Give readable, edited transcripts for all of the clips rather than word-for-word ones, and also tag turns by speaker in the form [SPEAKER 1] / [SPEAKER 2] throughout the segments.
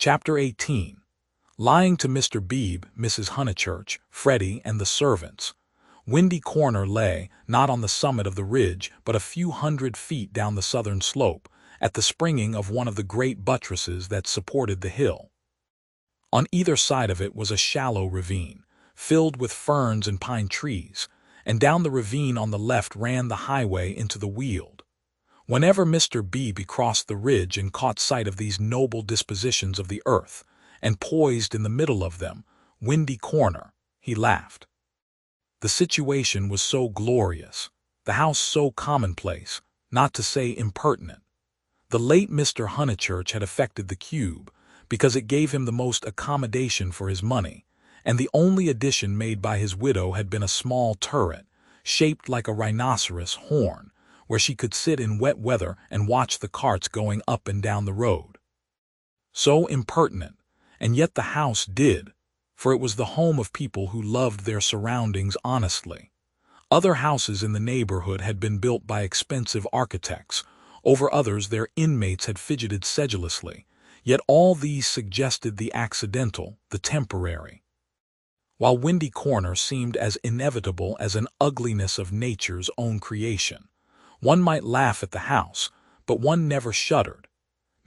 [SPEAKER 1] Chapter 18. Lying to Mr. Beebe, Mrs. Honeychurch, Freddie, and the servants. Windy Corner lay, not on the summit of the ridge, but a few hundred feet down the southern slope, at the springing of one of the great buttresses that supported the hill. On either side of it was a shallow ravine, filled with ferns and pine trees, and down the ravine on the left ran the highway into the Weald. Whenever Mr. Beebe crossed the ridge and caught sight of these noble dispositions of the earth, and poised in the middle of them, Windy Corner, he laughed. The situation was so glorious, the house so commonplace, not to say impertinent. The late Mr. Honeychurch had affected the cube, because it gave him the most accommodation for his money, and the only addition made by his widow had been a small turret, shaped like a rhinoceros horn, where she could sit in wet weather and watch the carts going up and down the road. So impertinent, and yet the house did, for it was the home of people who loved their surroundings honestly. Other houses in the neighborhood had been built by expensive architects, over others their inmates had fidgeted sedulously, yet all these suggested the accidental, the temporary. While Windy Corner seemed as inevitable as an ugliness of nature's own creation, one might laugh at the house, but one never shuddered.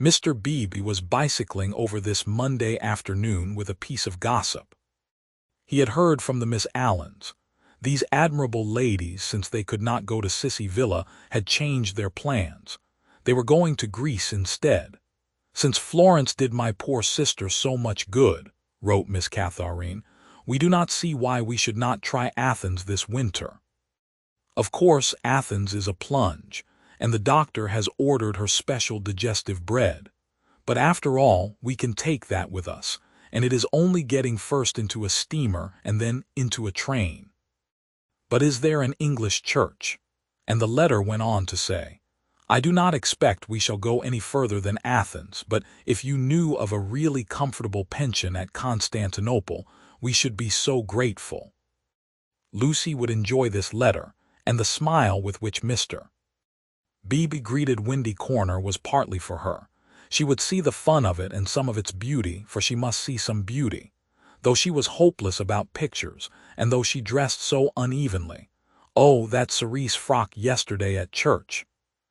[SPEAKER 1] Mr. Beebe was bicycling over this Monday afternoon with a piece of gossip. He had heard from the Miss Allens. These admirable ladies, since they could not go to Sissy Villa, had changed their plans. They were going to Greece instead. "Since Florence did my poor sister so much good," wrote Miss Catharine, "we do not see why we should not try Athens this winter. Of course, Athens is a plunge, and the doctor has ordered her special digestive bread. But after all, we can take that with us, and it is only getting first into a steamer and then into a train. But is there an English church?" And the letter went on to say, "I do not expect we shall go any further than Athens, but if you knew of a really comfortable pension at Constantinople, we should be so grateful." Lucy would enjoy this letter, and the smile with which Mr. Beebe greeted Windy Corner was partly for her. She would see the fun of it and some of its beauty, for she must see some beauty. Though she was hopeless about pictures, and though she dressed so unevenly, oh, that cerise frock yesterday at church!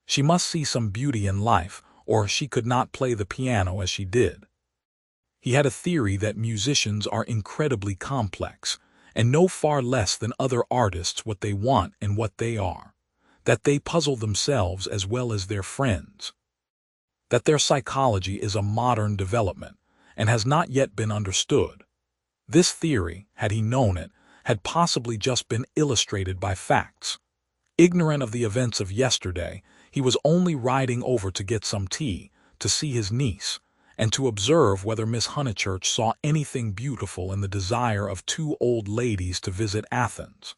[SPEAKER 1] She must see some beauty in life, or she could not play the piano as she did. He had a theory that musicians are incredibly complex, and know far less than other artists what they want and what they are, that they puzzle themselves as well as their friends, that their psychology is a modern development and has not yet been understood. This theory, had he known it, had possibly just been illustrated by facts. Ignorant of the events of yesterday, he was only riding over to get some tea, to see his niece, and to observe whether Miss Honeychurch saw anything beautiful in the desire of two old ladies to visit Athens.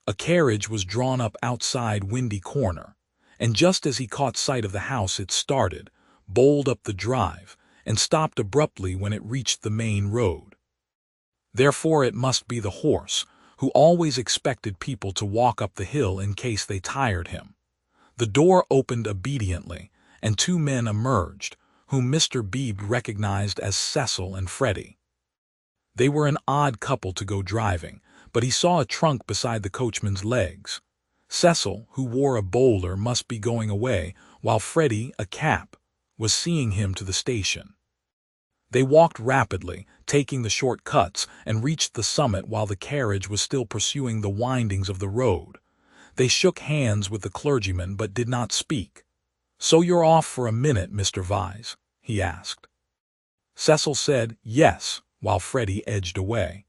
[SPEAKER 1] A carriage was drawn up outside Windy Corner, and just as he caught sight of the house it started, bowled up the drive, and stopped abruptly when it reached the main road. Therefore it must be the horse, who always expected people to walk up the hill in case they tired him. The door opened obediently, and two men emerged, whom Mr. Beebe recognized as Cecil and Freddie. They were an odd couple to go driving, but he saw a trunk beside the coachman's legs. Cecil, who wore a bowler, must be going away, while Freddie, a cap, was seeing him to the station. They walked rapidly, taking the short cuts, and reached the summit while the carriage was still pursuing the windings of the road. They shook hands with the clergyman but did not speak. "So you're off for a minute, Mr. Vyse?" he asked. Cecil said yes, while Freddie edged away.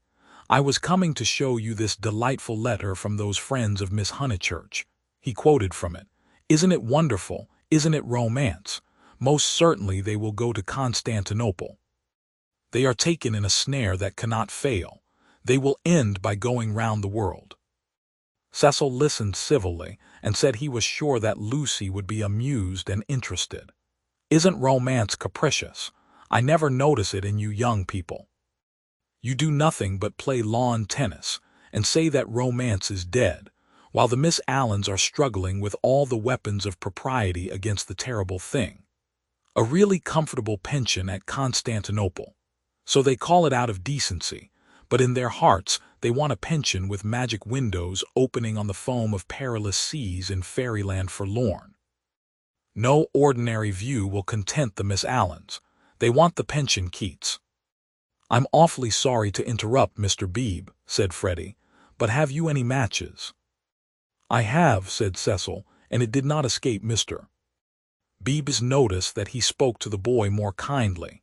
[SPEAKER 1] "I was coming to show you this delightful letter from those friends of Miss Honeychurch." He quoted from it. "Isn't it wonderful? Isn't it romance? Most certainly they will go to Constantinople. They are taken in a snare that cannot fail. They will end by going round the world." Cecil listened civilly and said he was sure that Lucy would be amused and interested. "Isn't romance capricious? I never notice it in you young people. You do nothing but play lawn tennis and say that romance is dead, while the Miss Allens are struggling with all the weapons of propriety against the terrible thing. A really comfortable pension at Constantinople. So they call it out of decency, but in their hearts they want a pension with magic windows opening on the foam of perilous seas in fairyland forlorn. No ordinary view will content the Miss Allens. They want the pension Keats. "I'm awfully sorry to interrupt, Mr. Beebe," said Freddie, "but have you any matches?" "I have," said Cecil, and it did not escape Mr. Beebe's notice that he spoke to the boy more kindly.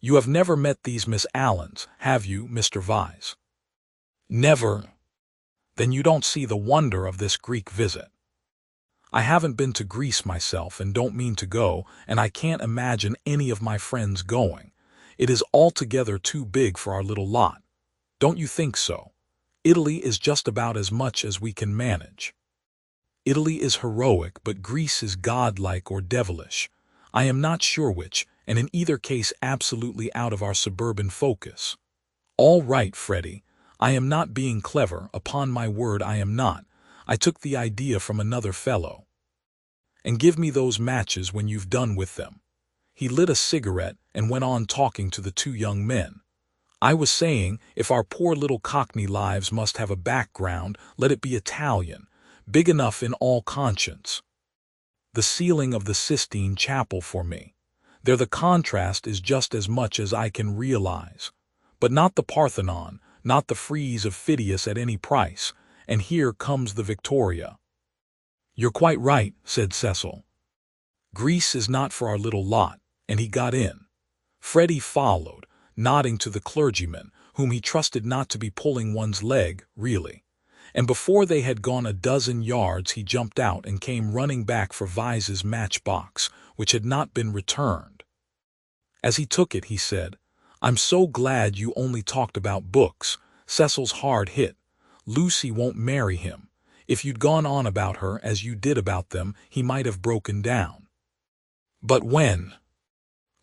[SPEAKER 1] "You have never met these Miss Allens, have you, Mr. Vyse?" "Never." "Then you don't see the wonder of this Greek visit." "I haven't been to Greece myself and don't mean to go, and I can't imagine any of my friends going. It is altogether too big for our little lot. Don't you think so? Italy is just about as much as we can manage." "Italy is heroic, but Greece is godlike or devilish. I am not sure which, and in either case absolutely out of our suburban focus." "All right, Freddie. I am not being clever, upon my word I am not. I took the idea from another fellow. And give me those matches when you've done with them." He lit a cigarette and went on talking to the two young men. "I was saying, if our poor little Cockney lives must have a background, let it be Italian, big enough in all conscience. The ceiling of the Sistine Chapel for me. There the contrast is just as much as I can realize. But not the Parthenon, not the frieze of Phidias at any price, and here comes the Victoria." "You're quite right," said Cecil. "Greece is not for our little lot," and he got in. Freddie followed, nodding to the clergyman, whom he trusted not to be pulling one's leg, really. And before they had gone a dozen yards he jumped out and came running back for Vyse's matchbox, which had not been returned. As he took it he said, "I'm so glad you only talked about books. Cecil's hard hit. Lucy won't marry him. If you'd gone on about her as you did about them he might have broken down." "But when?"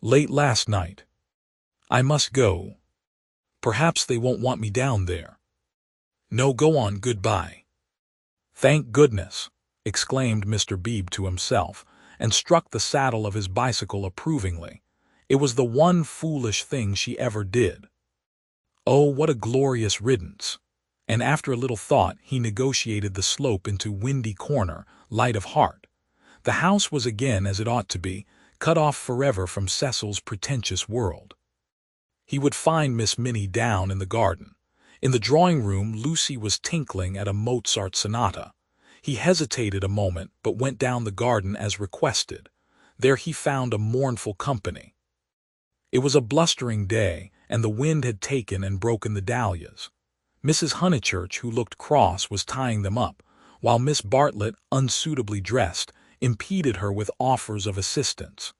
[SPEAKER 1] "Late last night. I must go. Perhaps they won't want me down there." "No, go on, goodbye." "Thank goodness," exclaimed Mr. Beebe to himself, and struck the saddle of his bicycle approvingly. It was the one foolish thing she ever did. Oh, what a glorious riddance! And after a little thought he negotiated the slope into Windy Corner, light of heart. The house was again as it ought to be, cut off forever from Cecil's pretentious world. He would find Miss Minnie down in the garden. In the drawing-room Lucy was tinkling at a Mozart sonata. He hesitated a moment, but went down the garden as requested. There he found a mournful company. It was a blustering day, and the wind had taken and broken the dahlias. Mrs. Honeychurch, who looked cross, was tying them up, while Miss Bartlett, unsuitably dressed, impeded her with offers of assistance.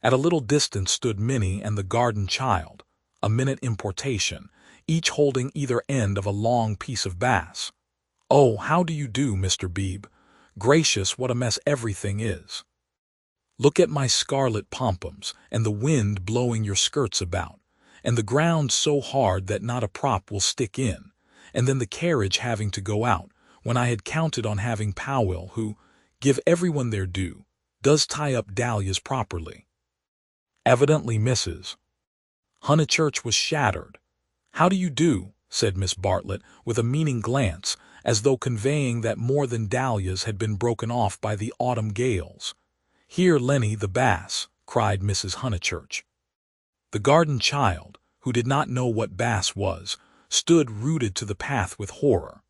[SPEAKER 1] At a little distance stood Minnie and the garden child, a minute importation, each holding either end of a long piece of bass. "Oh, how do you do, Mr. Beebe? Gracious, what a mess everything is. Look at my scarlet pompons, and the wind blowing your skirts about, and the ground so hard that not a prop will stick in, and then the carriage having to go out, when I had counted on having Powell, who, give everyone their due, does tie up dahlias properly. Evidently Mrs. Honeychurch was shattered. "How do you do?" said Miss Bartlett, with a meaning glance, as though conveying that more than dahlias had been broken off by the autumn gales. "Here, Lenny, the bass," cried Mrs. Honeychurch. The garden child, who did not know what bass was, stood rooted to the path with horror.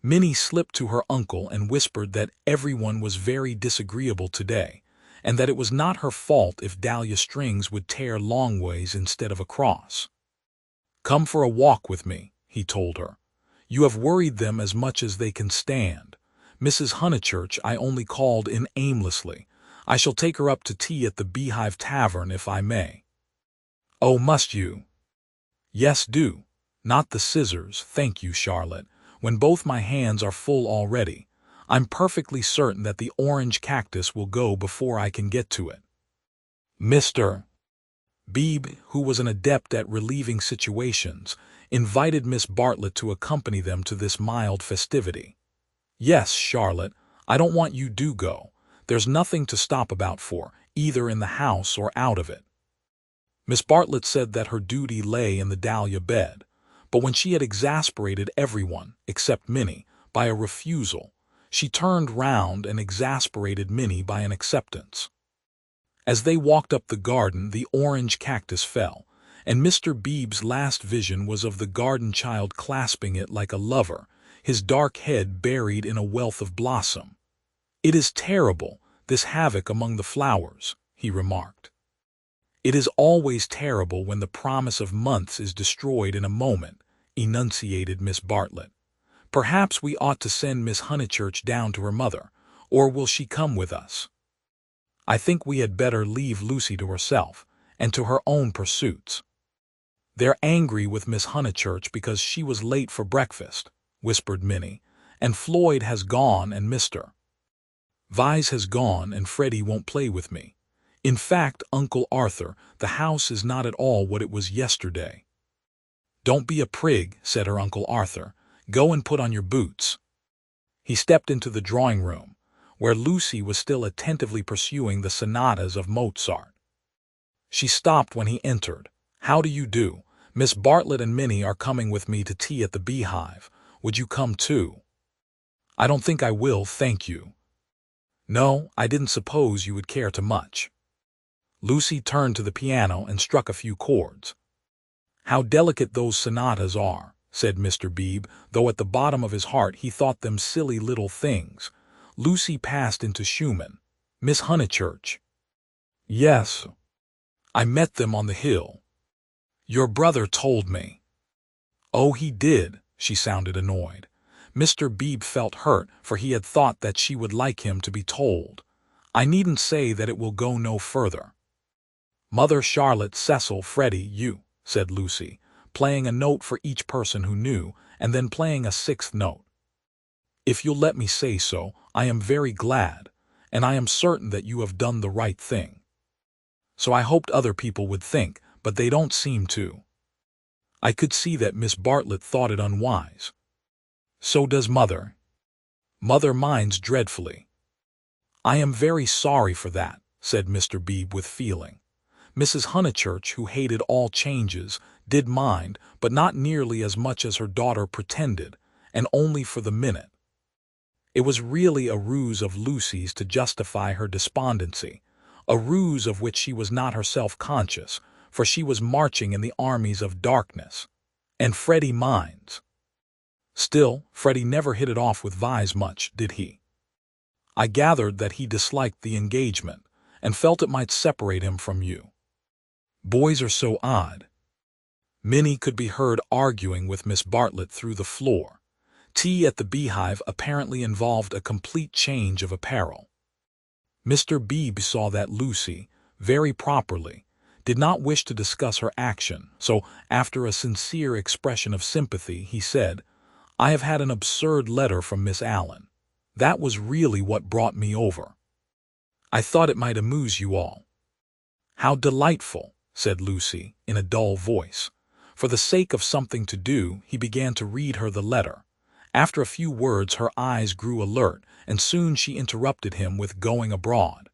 [SPEAKER 1] Minnie slipped to her uncle and whispered that everyone was very disagreeable today, and that it was not her fault if dahlia strings would tear long ways instead of across. "Come for a walk with me," he told her. "You have worried them as much as they can stand. Mrs. Honeychurch I only called in aimlessly. I shall take her up to tea at the Beehive Tavern if I may." "Oh, must you?" "Yes, do. Not the scissors, thank you, Charlotte, when both my hands are full already. I'm perfectly certain that the orange cactus will go before I can get to it." Mr. Beebe, who was an adept at relieving situations, invited Miss Bartlett to accompany them to this mild festivity. "Yes, Charlotte, I don't want you do go. There's nothing to stop about for. either in the house or out of it. Miss Bartlett said that her duty lay in the dahlia bed, but when she had exasperated everyone, except Minnie, by a refusal, she turned round and exasperated Minnie by an acceptance. As they walked up the garden, the orange cactus fell, and Mr. Beebe's last vision was of the garden child clasping it like a lover, his dark head buried in a wealth of blossom. "It is terrible, this havoc among the flowers," he remarked. "It is always terrible when the promise of months is destroyed in a moment," enunciated Miss Bartlett. "Perhaps we ought to send Miss Honeychurch down to her mother, or will she come with us? I think we had better leave Lucy to herself, and to her own pursuits." "They're angry with Miss Honeychurch because she was late for breakfast," whispered Minnie, "and Floyd has gone and Mr. Vyse has gone and Freddie won't play with me. In fact, Uncle Arthur, the house is not at all what it was yesterday." "Don't be a prig," said her Uncle Arthur. "Go and put on your boots." He stepped into the drawing-room, where Lucy was still attentively pursuing the sonatas of Mozart. She stopped when he entered. "How do you do? Miss Bartlett and Minnie are coming with me to tea at the Beehive. Would you come too?" "I don't think I will, thank you." "No, I didn't suppose you would care to much." Lucy turned to the piano and struck a few chords. "How delicate those sonatas are," said Mr. Beebe, though at the bottom of his heart he thought them silly little things. Lucy passed into Schumann. "Miss Honeychurch?" "Yes. I met them on the hill. Your brother told me." "Oh, he did?" She sounded annoyed. Mr. Beebe felt hurt, for he had thought that she would like him to be told. "I needn't say that it will go no further." "Mother, Charlotte, Cecil, Freddie, you," said Lucy, playing a note for each person who knew, and then playing a sixth note. "If you'll let me say so, I am very glad, and I am certain that you have done the right thing. So I hoped other people would think, but they don't seem to." I could see that Miss Bartlett thought it unwise. "So does Mother. Mother minds dreadfully." "I am very sorry for that," said Mr. Beebe with feeling. Mrs. Honeychurch, who hated all changes, did mind, but not nearly as much as her daughter pretended, and only for the minute. It was really a ruse of Lucy's to justify her despondency, a ruse of which she was not herself conscious, for she was marching in the armies of darkness. And Freddie minds. Still, Freddie never hit it off with Vyse much, did he? I gathered that he disliked the engagement, and felt it might separate him from you. Boys are so odd. Minnie could be heard arguing with Miss Bartlett through the floor. Tea at the Beehive apparently involved a complete change of apparel. Mr. Beebe saw that Lucy, very properly, did not wish to discuss her action, so after a sincere expression of sympathy, he said, "I have had an absurd letter from Miss Allen. That was really what brought me over. I thought it might amuse you all." "How delightful," said Lucy, in a dull voice. For the sake of something to do, he began to read her the letter. After a few words her eyes grew alert, and soon she interrupted him with going abroad.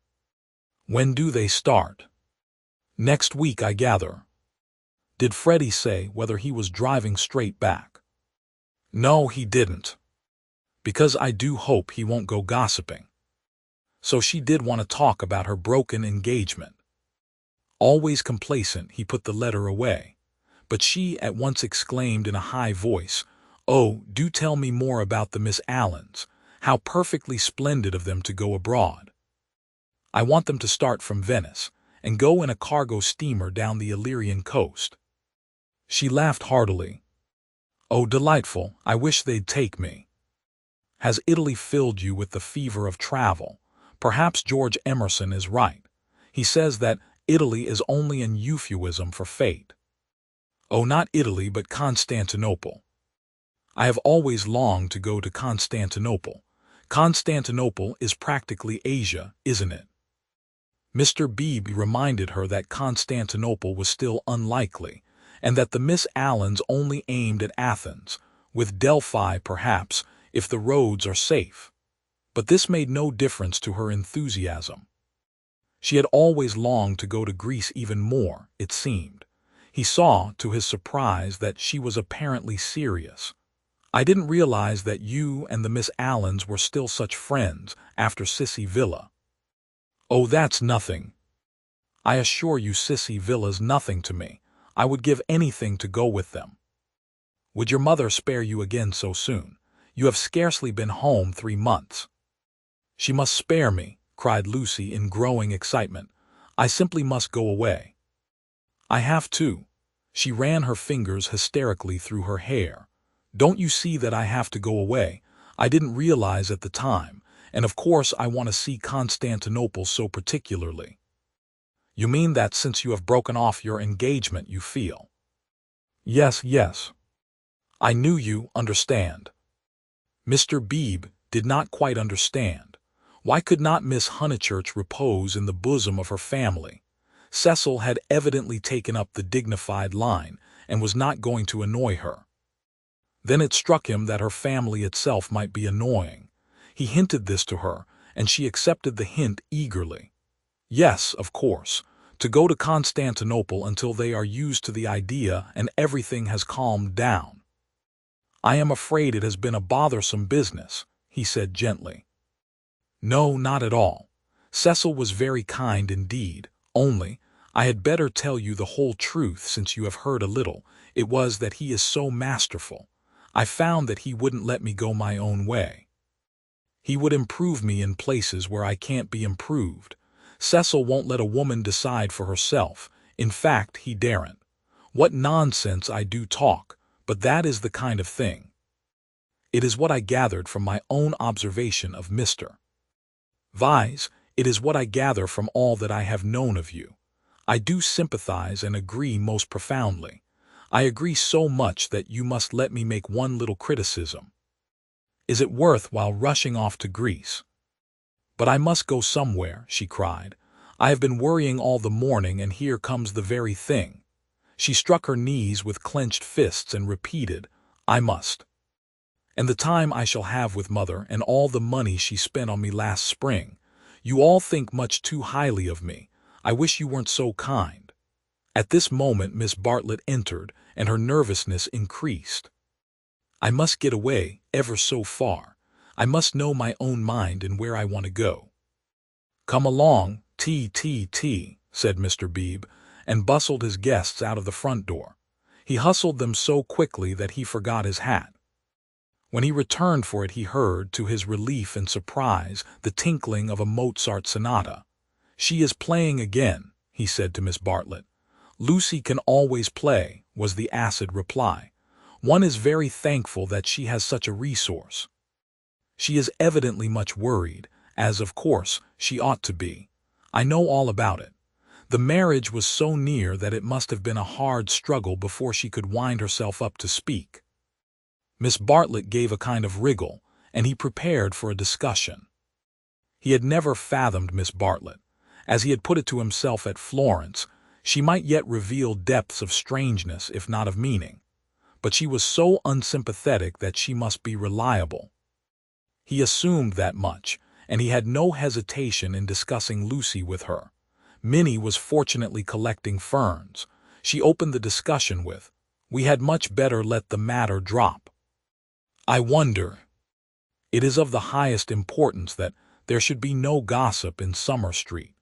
[SPEAKER 1] "When do they start?" "Next week, I gather." "Did Freddie say whether he was driving straight back?" "No, he didn't. Because I do hope he won't go gossiping." So she did want to talk about her broken engagement. Always complacent, he put the letter away. But she at once exclaimed in a high voice, "Oh, do tell me more about the Miss Allens. How perfectly splendid of them to go abroad. I want them to start from Venice, and go in a cargo steamer down the Illyrian coast." She laughed heartily. "Oh, delightful, I wish they'd take me." "Has Italy filled you with the fever of travel? Perhaps George Emerson is right. He says that Italy is only an euphuism for fate." "Oh, not Italy, but Constantinople. I have always longed to go to Constantinople. Constantinople is practically Asia, isn't it?" Mr. Beebe reminded her that Constantinople was still unlikely, and that the Miss Allens only aimed at Athens, with Delphi perhaps, if the roads are safe. But this made no difference to her enthusiasm. She had always longed to go to Greece even more, it seemed. He saw, to his surprise, that she was apparently serious. "I didn't realize that you and the Miss Allens were still such friends after Sissy Villa." "Oh, that's nothing. I assure you Sissy Villa's nothing to me. I would give anything to go with them." "Would your mother spare you again so soon? You have scarcely been home 3 months." "She must spare me," cried Lucy in growing excitement. "I simply must go away. I have to." She ran her fingers hysterically through her hair. "Don't you see that I have to go away? I didn't realize at the time, and of course I want to see Constantinople so particularly." "You mean that since you have broken off your engagement you feel—" "Yes, yes. I knew you understand." Mr. Beebe did not quite understand. Why could not Miss Honeychurch repose in the bosom of her family? Cecil had evidently taken up the dignified line and was not going to annoy her. Then it struck him that her family itself might be annoying. He hinted this to her, and she accepted the hint eagerly. Yes, of course, to go to Constantinople until they are used to the idea and everything has calmed down. "I am afraid it has been a bothersome business," he said gently. "No, not at all. Cecil was very kind indeed, only, I had better tell you the whole truth since you have heard a little, it was that he is so masterful. I found that he wouldn't let me go my own way. He would improve me in places where I can't be improved. Cecil won't let a woman decide for herself. In fact, he daren't. What nonsense I do talk, but that is the kind of thing. It is what I gathered from my own observation of Mr. Vyse. It is what I gather from all that I have known of you. I do sympathize and agree most profoundly. I agree so much that you must let me make one little criticism. Is it worth while rushing off to Greece?" "But I must go somewhere," she cried. "I have been worrying all the morning, and here comes the very thing." She struck her knees with clenched fists and repeated, "I must. And the time I shall have with Mother, and all the money she spent on me last spring. You all think much too highly of me. I wish you weren't so kind." At this moment Miss Bartlett entered, and her nervousness increased. "I must get away, ever so far. I must know my own mind and where I want to go." "Come along, tea," said Mr. Beebe, and bustled his guests out of the front door. He hustled them so quickly that he forgot his hat. When he returned for it he heard, to his relief and surprise, the tinkling of a Mozart sonata. "She is playing again," he said to Miss Bartlett. "Lucy can always play," was the acid reply. "One is very thankful that she has such a resource. She is evidently much worried, as, of course, she ought to be. I know all about it. The marriage was so near that it must have been a hard struggle before she could wind herself up to speak." Miss Bartlett gave a kind of wriggle, and he prepared for a discussion. He had never fathomed Miss Bartlett. As he had put it to himself at Florence, she might yet reveal depths of strangeness if not of meaning. But she was so unsympathetic that she must be reliable. He assumed that much, and he had no hesitation in discussing Lucy with her. Minnie was fortunately collecting ferns. She opened the discussion with, "We had much better let the matter drop. I wonder. It is of the highest importance that there should be no gossip in Summer Street.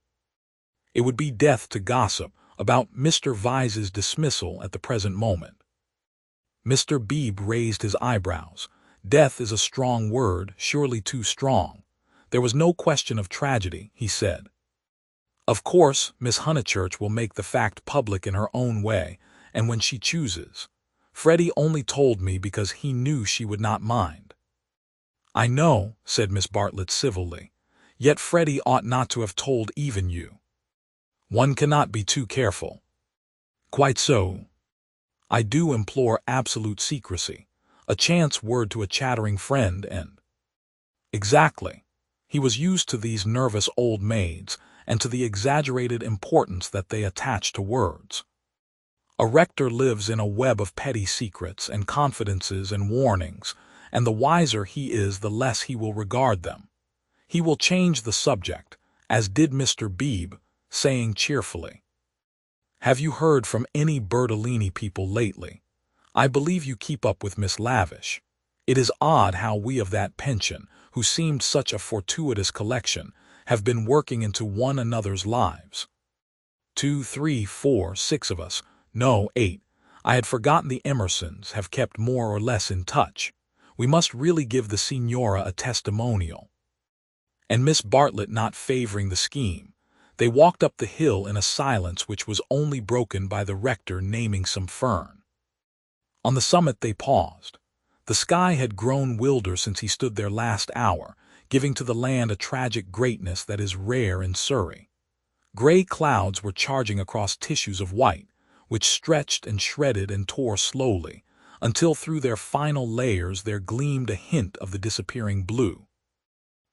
[SPEAKER 1] It would be death to gossip about Mr. Vyse's dismissal at the present moment." Mr. Beebe raised his eyebrows. "Death is a strong word, surely too strong. There was no question of tragedy," he said. "Of course, Miss Honeychurch will make the fact public in her own way, and when she chooses. Freddie only told me because he knew she would not mind." "I know," said Miss Bartlett civilly. "Yet Freddie ought not to have told even you. One cannot be too careful." "Quite so. I do implore absolute secrecy. A chance word to a chattering friend and—" "Exactly." He was used to these nervous old maids, and to the exaggerated importance that they attach to words. A rector lives in a web of petty secrets and confidences and warnings, and the wiser he is the less he will regard them. He will change the subject, as did Mr. Beebe, saying cheerfully, "Have you heard from any Bertolini people lately? I believe you keep up with Miss Lavish. It is odd how we of that pension, who seemed such a fortuitous collection, have been working into one another's lives. 2, 3, 4, 6 of us, no, 8. I had forgotten the Emersons, have kept more or less in touch. We must really give the Signora a testimonial." And Miss Bartlett not favoring the scheme, they walked up the hill in a silence which was only broken by the rector naming some fern. On the summit they paused. The sky had grown wilder since he stood there last hour, giving to the land a tragic greatness that is rare in Surrey. Gray clouds were charging across tissues of white, which stretched and shredded and tore slowly, until through their final layers there gleamed a hint of the disappearing blue.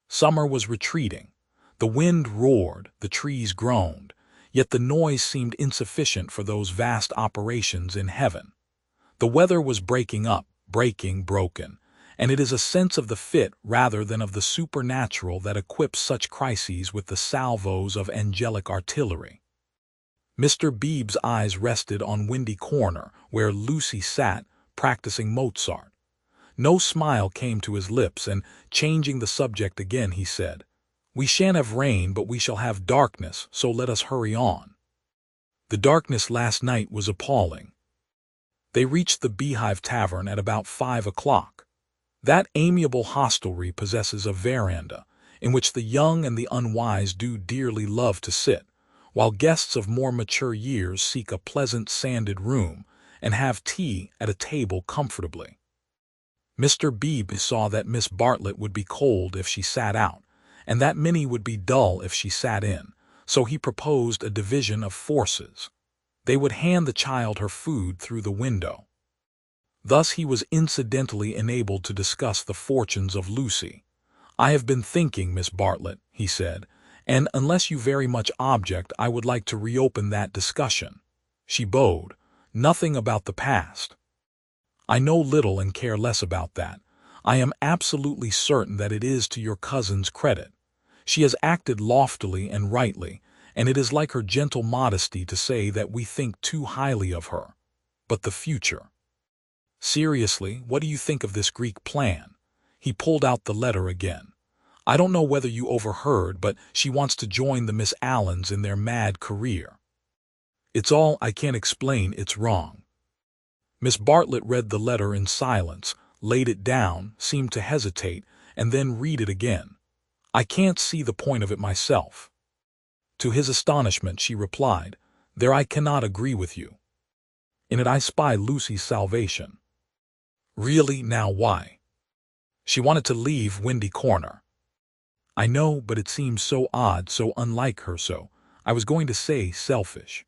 [SPEAKER 1] Summer was retreating. The wind roared, the trees groaned, yet the noise seemed insufficient for those vast operations in heaven. The weather was breaking up, broken, and it is a sense of the fit rather than of the supernatural that equips such crises with the salvos of angelic artillery. Mr. Beebe's eyes rested on Windy Corner, where Lucy sat, practicing Mozart. No smile came to his lips, and, changing the subject again, he said, "We shan't have rain, but we shall have darkness, so let us hurry on." The darkness last night was appalling. They reached the Beehive Tavern at about 5 o'clock. That amiable hostelry possesses a veranda, in which the young and the unwise do dearly love to sit, while guests of more mature years seek a pleasant sanded room, and have tea at a table comfortably. Mr. Beebe saw that Miss Bartlett would be cold if she sat out, and that Minnie would be dull if she sat in, so he proposed a division of forces. They would hand the child her food through the window. Thus he was incidentally enabled to discuss the fortunes of Lucy. "I have been thinking, Miss Bartlett," he said, "and unless you very much object, I would like to reopen that discussion." She bowed. "Nothing about the past. I know little and care less about that. I am absolutely certain that it is to your cousin's credit. She has acted loftily and rightly, and it is like her gentle modesty to say that we think too highly of her. But the future. Seriously, what do you think of this Greek plan?" He pulled out the letter again. "I don't know whether you overheard, but she wants to join the Miss Allens in their mad career. It's all I can't explain, it's wrong." Miss Bartlett read the letter in silence, laid it down, seemed to hesitate, and then read it again. "I can't see the point of it myself." To his astonishment, she replied, "There I cannot agree with you. In it I spy Lucy's salvation." "Really, now why?" "She wanted to leave Windy Corner." "I know, but it seems so odd, so unlike her, so, I was going to say selfish.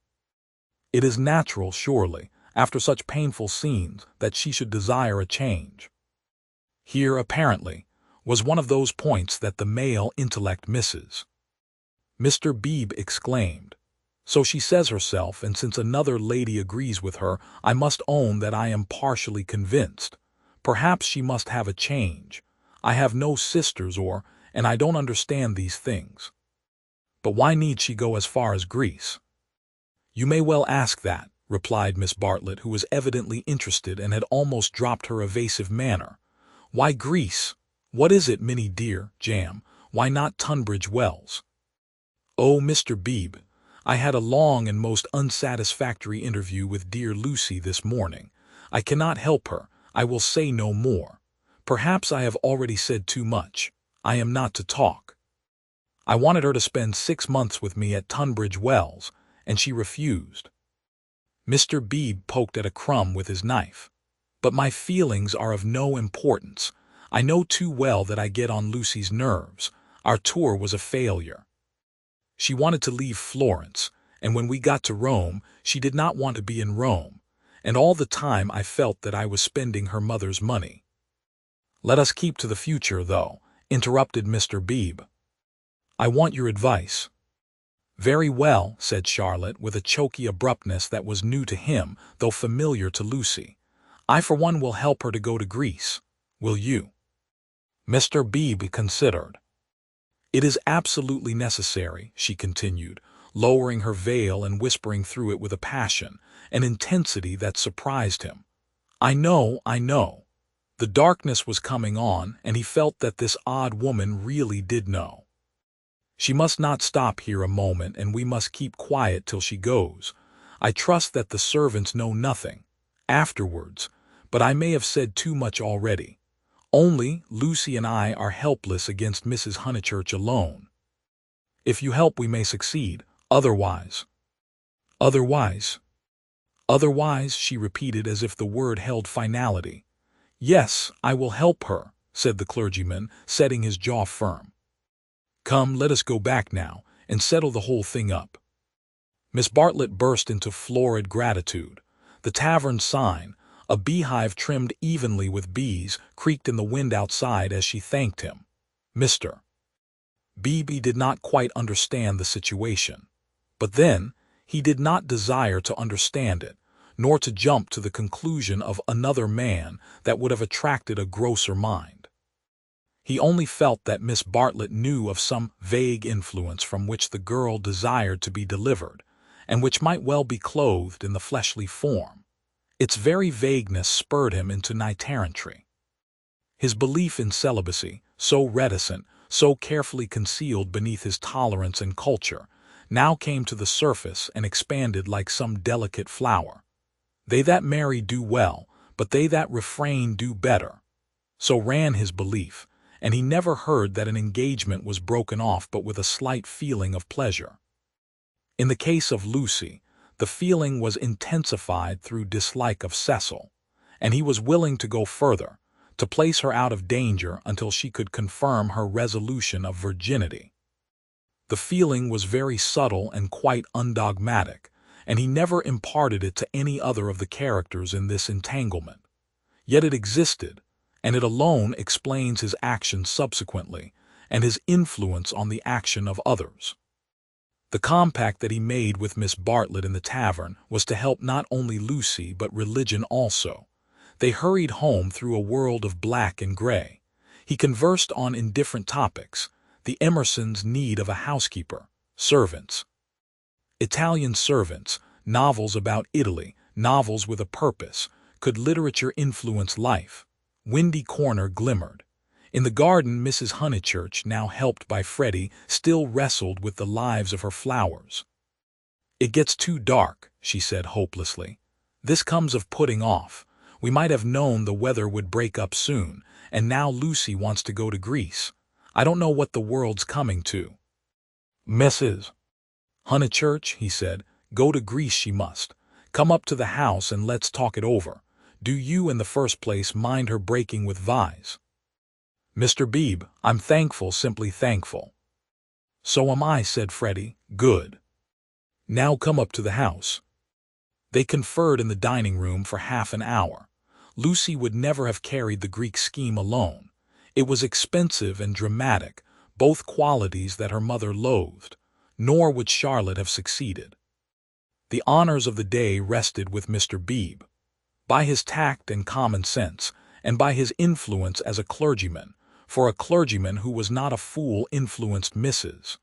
[SPEAKER 1] It is natural, surely, after such painful scenes, that she should desire a change." Here, apparently, was one of those points that the male intellect misses. Mr. Beebe exclaimed, "So she says herself, and since another lady agrees with her, I must own that I am partially convinced. Perhaps she must have a change. I have no sisters and I don't understand these things. But why need she go as far as Greece?" "You may well ask that," replied Miss Bartlett, who was evidently interested and had almost dropped her evasive manner. "Why Greece? What is it, Minnie dear, jam? Why not Tunbridge Wells?" "Oh, Mr. Beebe, I had a long and most unsatisfactory interview with dear Lucy this morning. I cannot help her. I will say no more. Perhaps I have already said too much. I am not to talk. I wanted her to spend 6 months with me at Tunbridge Wells, and she refused." Mr. Beebe poked at a crumb with his knife. "But my feelings are of no importance. I know too well that I get on Lucy's nerves. Our tour was a failure. She wanted to leave Florence, and when we got to Rome, she did not want to be in Rome, and all the time I felt that I was spending her mother's money." "Let us keep to the future, though," interrupted Mr. Beebe. "I want your advice." "Very well," said Charlotte, with a choky abruptness that was new to him, though familiar to Lucy. "I for one will help her to go to Greece. Will you?" Mr. Beebe considered. "It is absolutely necessary," she continued, lowering her veil and whispering through it with a passion, an intensity that surprised him. I know, I know. The darkness was coming on, and he felt that this odd woman really did know. She must not stop here a moment, and we must keep quiet till she goes. I trust that the servants know nothing. Afterwards, but I may have said too much already. Only Lucy and I are helpless against Mrs. Honeychurch alone. If you help we may succeed, otherwise. Otherwise. Otherwise, she repeated as if the word held finality. Yes, I will help her, said the clergyman, setting his jaw firm. Come, let us go back now, and settle the whole thing up. Miss Bartlett burst into florid gratitude. The tavern sign, a beehive trimmed evenly with bees, creaked in the wind outside as she thanked him. Mr. Beebe did not quite understand the situation. But then, he did not desire to understand it, nor to jump to the conclusion of another man that would have attracted a grosser mind. He only felt that Miss Bartlett knew of some vague influence from which the girl desired to be delivered, and which might well be clothed in the fleshly form. Its very vagueness spurred him into knight-errantry. His belief in celibacy, so reticent, so carefully concealed beneath his tolerance and culture, now came to the surface and expanded like some delicate flower. They that marry do well, but they that refrain do better. So ran his belief, and he never heard that an engagement was broken off but with a slight feeling of pleasure. In the case of Lucy, the feeling was intensified through dislike of Cecil, and he was willing to go further, to place her out of danger until she could confirm her resolution of virginity. The feeling was very subtle and quite undogmatic, and he never imparted it to any other of the characters in this entanglement. Yet it existed, and it alone explains his actions subsequently, and his influence on the action of others. The compact that he made with Miss Bartlett in the tavern was to help not only Lucy but religion also. They hurried home through a world of black and gray. He conversed on indifferent topics: the Emersons' need of a housekeeper, servants, Italian servants, novels about Italy, novels with a purpose. Could literature influence life? Windy Corner glimmered. In the garden, Mrs. Honeychurch, now helped by Freddie, still wrestled with the lives of her flowers. It gets too dark, she said hopelessly. This comes of putting off. We might have known the weather would break up soon, and now Lucy wants to go to Greece. I don't know what the world's coming to. Mrs. Honeychurch, he said, go to Greece she must. Come up to the house and let's talk it over. Do you, in the first place, mind her breaking with Vyse? Mr. Beebe, I'm thankful, simply thankful. So am I, said Freddie. Good. Now come up to the house. They conferred in the dining room for half an hour. Lucy would never have carried the Greek scheme alone. It was expensive and dramatic, both qualities that her mother loathed, nor would Charlotte have succeeded. The honors of the day rested with Mr. Beebe. By his tact and common sense, and by his influence as a clergyman, for a clergyman who was not a fool influenced Mrs.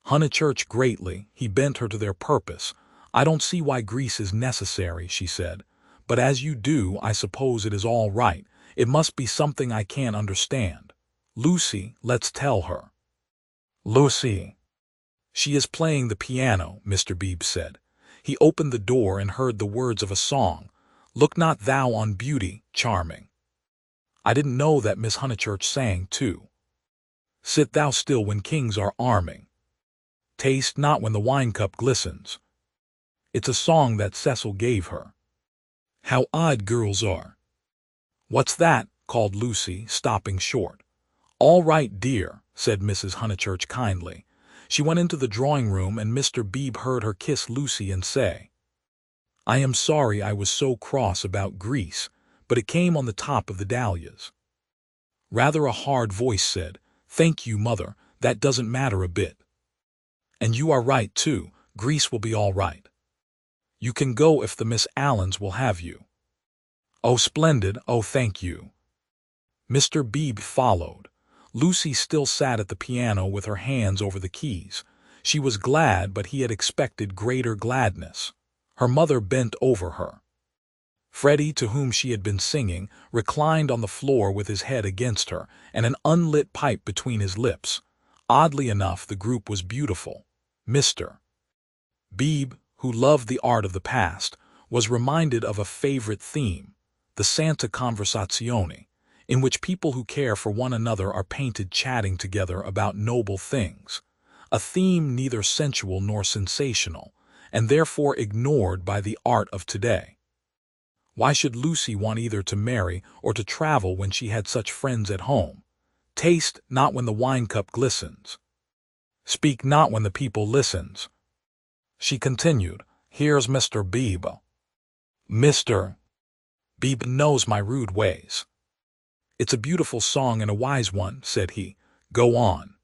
[SPEAKER 1] Honeychurch greatly. He bent her to their purpose. I don't see why Greece is necessary, she said, but as you do, I suppose it is all right. It must be something I can't understand. Lucy, let's tell her. Lucy. She is playing the piano, Mr. Beebe said. He opened the door and heard the words of a song. Look not thou on beauty, charming. I didn't know that Miss Honeychurch sang, too. Sit thou still when kings are arming. Taste not when the wine-cup glistens. It's a song that Cecil gave her. How odd girls are. What's that? Called Lucy, stopping short. All right, dear, said Mrs. Honeychurch kindly. She went into the drawing-room, and Mr. Beebe heard her kiss Lucy and say, I am sorry I was so cross about Greece, but it came on the top of the dahlias. Rather a hard voice said, Thank you, Mother, that doesn't matter a bit. And you are right, too. Greece will be all right. You can go if the Miss Allens will have you. Oh, splendid, oh, thank you. Mr. Beebe followed. Lucy still sat at the piano with her hands over the keys. She was glad, but he had expected greater gladness. Her mother bent over her. Freddie, to whom she had been singing, reclined on the floor with his head against her and an unlit pipe between his lips. Oddly enough, the group was beautiful. Mr. Beebe, who loved the art of the past, was reminded of a favorite theme, the Santa Conversazione, in which people who care for one another are painted chatting together about noble things, a theme neither sensual nor sensational, and therefore ignored by the art of today. Why should Lucy want either to marry or to travel when she had such friends at home? Taste not when the wine cup glistens. Speak not when the people listens. She continued, "Here's Mr. Beebe. Mr. Beebe knows my rude ways." "It's a beautiful song and a wise one," said he. "Go on."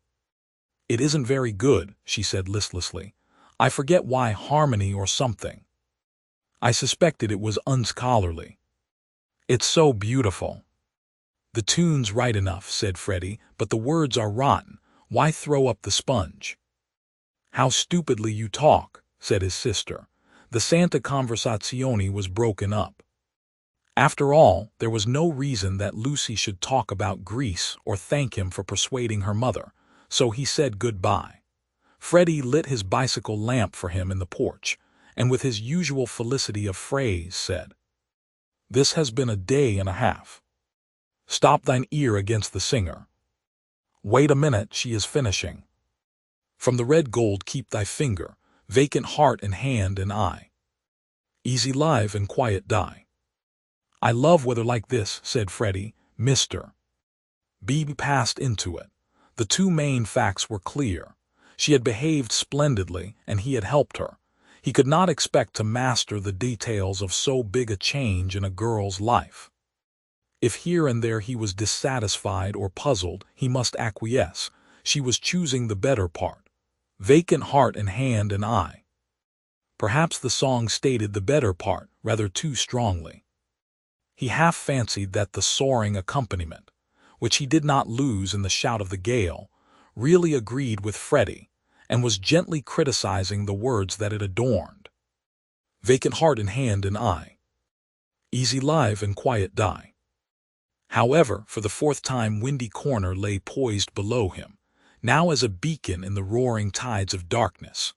[SPEAKER 1] "It isn't very good," she said listlessly. "I forget why, harmony or something. I suspected it was unscholarly." "It's so beautiful." "The tune's right enough," said Freddie, "but the words are rotten. Why throw up the sponge?" "How stupidly you talk," said his sister. The Santa Conversazione was broken up. After all, there was no reason that Lucy should talk about Greece or thank him for persuading her mother, so he said goodbye. Freddie lit his bicycle lamp for him in the porch, and with his usual felicity of phrase said, "This has been a day and a half. Stop thine ear against the singer. Wait a minute, she is finishing. From the red gold keep thy finger, vacant heart and hand and eye. Easy live and quiet die." "I love weather like this," said Freddie. Mr. Beebe passed into it. The two main facts were clear. She had behaved splendidly, and he had helped her. He could not expect to master the details of so big a change in a girl's life. If here and there he was dissatisfied or puzzled, he must acquiesce. She was choosing the better part. Vacant heart and hand and eye. Perhaps the song stated the better part rather too strongly. He half fancied that the soaring accompaniment, which he did not lose in the shout of the gale, really agreed with Freddie, and was gently criticizing the words that it adorned. Vacant heart and hand and eye. Easy live and quiet die. However, for the fourth time Windy Corner lay poised below him, now as a beacon in the roaring tides of darkness.